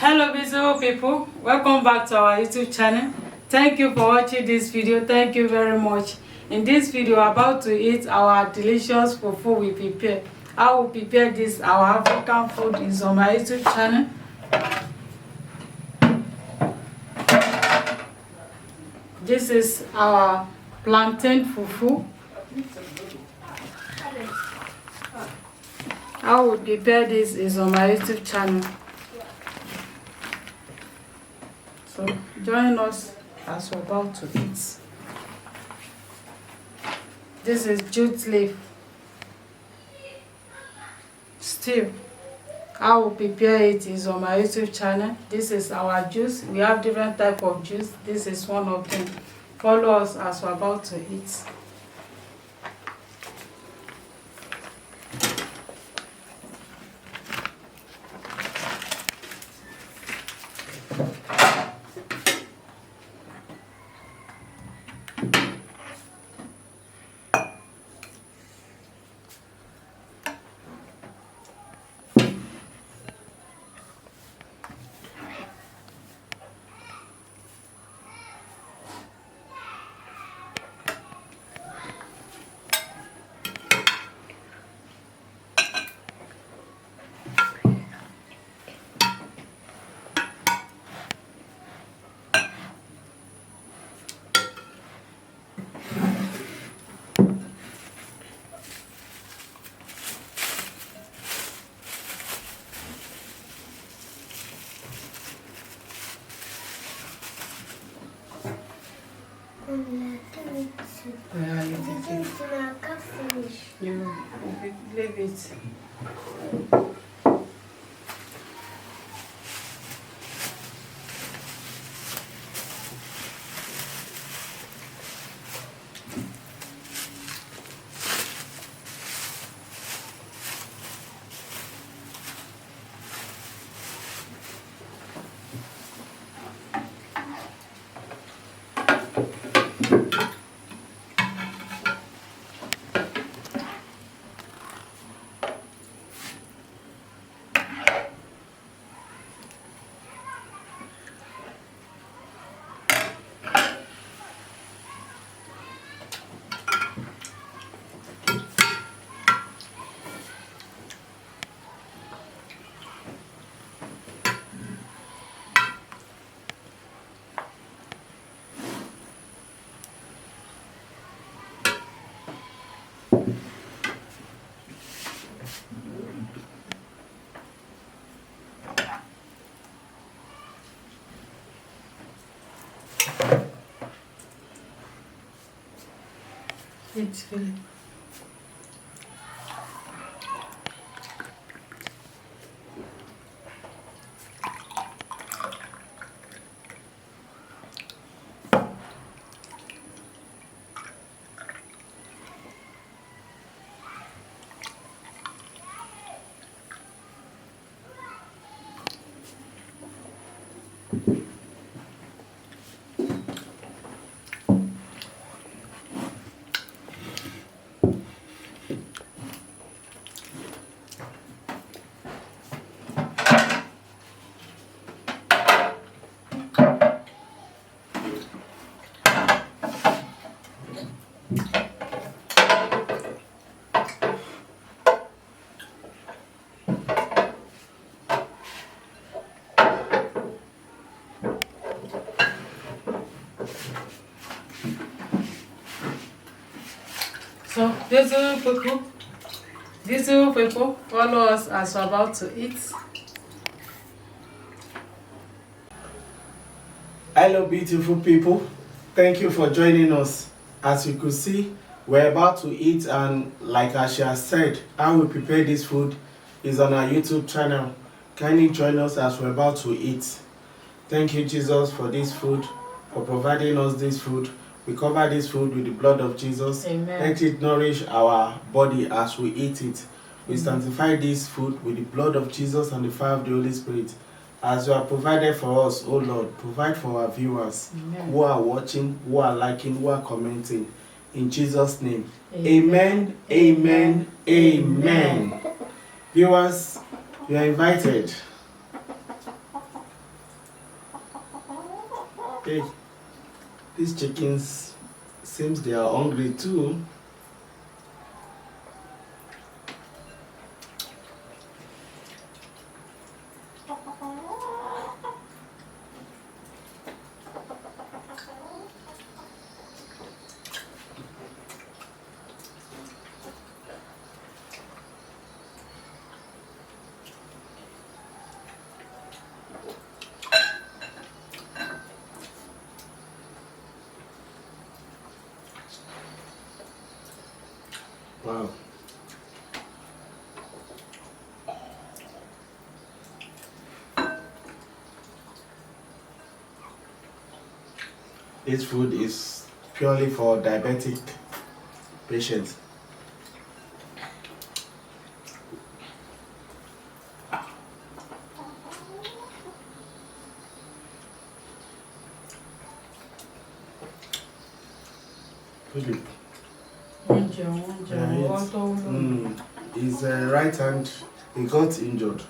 Hello beautiful people, welcome back to our YouTube channel. Thank you for watching this video. Thank you very much. In this video we're about to eat our delicious fufu we prepare. How we prepare this our African food is on my YouTube channel. This is our plantain fufu. How we prepare this is on my YouTube channel. So join us as we're about to eat. This is jute leaf stew. How we prepare it is on my YouTube channel. This is our juice. We have different type of juice. This is one of them. Follow us as we're about to eat. Yeah, you can finish. You leave it. It's really so beautiful people, follow us as we're about to eat. Hello beautiful people, thank you for joining us. As you could see, we're about to eat, and like Asha said, how we prepare this food is on our YouTube channel. Kindly join us as we're about to eat. Thank you Jesus for this food, for providing us this food. We cover this food with the blood of Jesus. Amen. Let it nourish our body as we eat it. We sanctify this food with the blood of Jesus and the fire of the Holy Spirit. As you have provided for us, oh Lord, provide for our viewers. Amen. Who are watching, who are liking, who are commenting. In Jesus' name. Amen. Amen. Amen. Viewers, you are invited. Hey, these chickens seems they are hungry too. Wow. This food is purely for diabetic patients. Philip. His right hand, he got injured.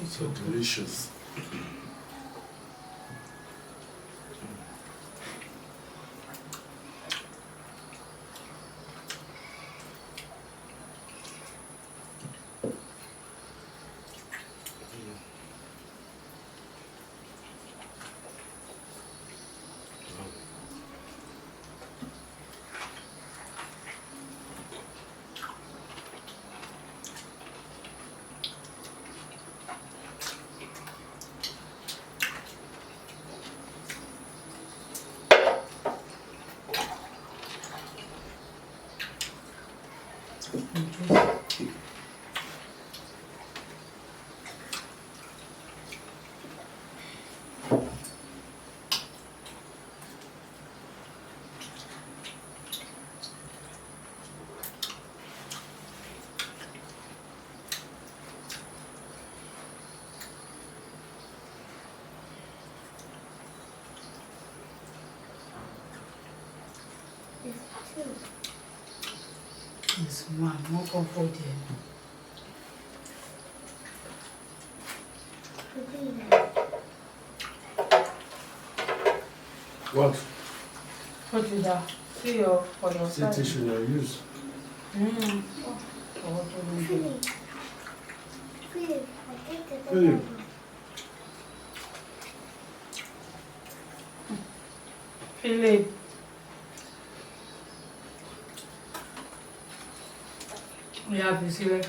So delicious. This one, more comfort here. What? What is that? See your for your See side. tissue now use. Oh, what do you do? Philip. Philip. Yeah, you see it.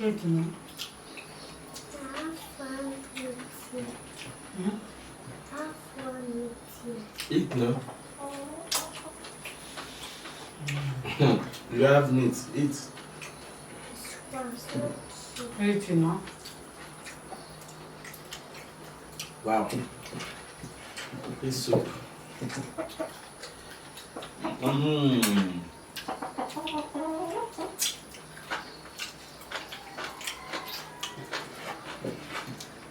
Eat, no? Eat no. You have meat. Eat. Eat, no? Wow. This soup.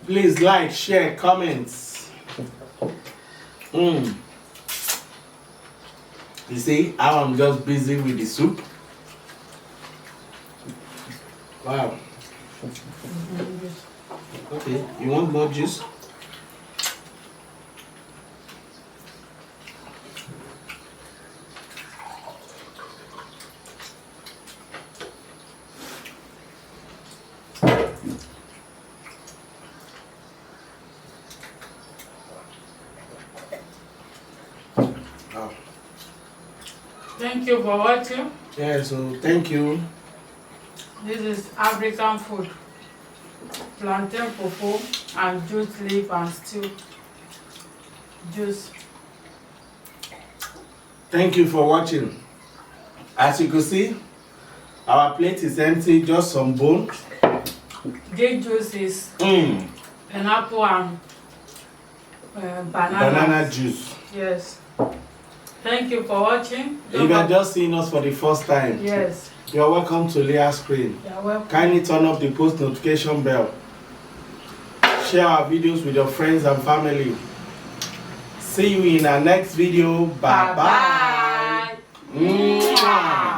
Please like, share, comments. You see how I'm just busy with the soup? Wow. Okay, you want more juice? Thank you for watching. Yeah, so thank you. This is African food. Plantain fufu and jute leaf and stew juice. Thank you for watching. As you can see, our plate is empty, just some bone. This juice is pineapple and Banana juice. Yes. Thank you for watching. If you are just seeing us for the first time, Yes. you're welcome to Leah's Screen. You're welcome. Kindly turn up the post notification bell. Share our videos with your friends and family. See you in our next video. Bye bye. Bye.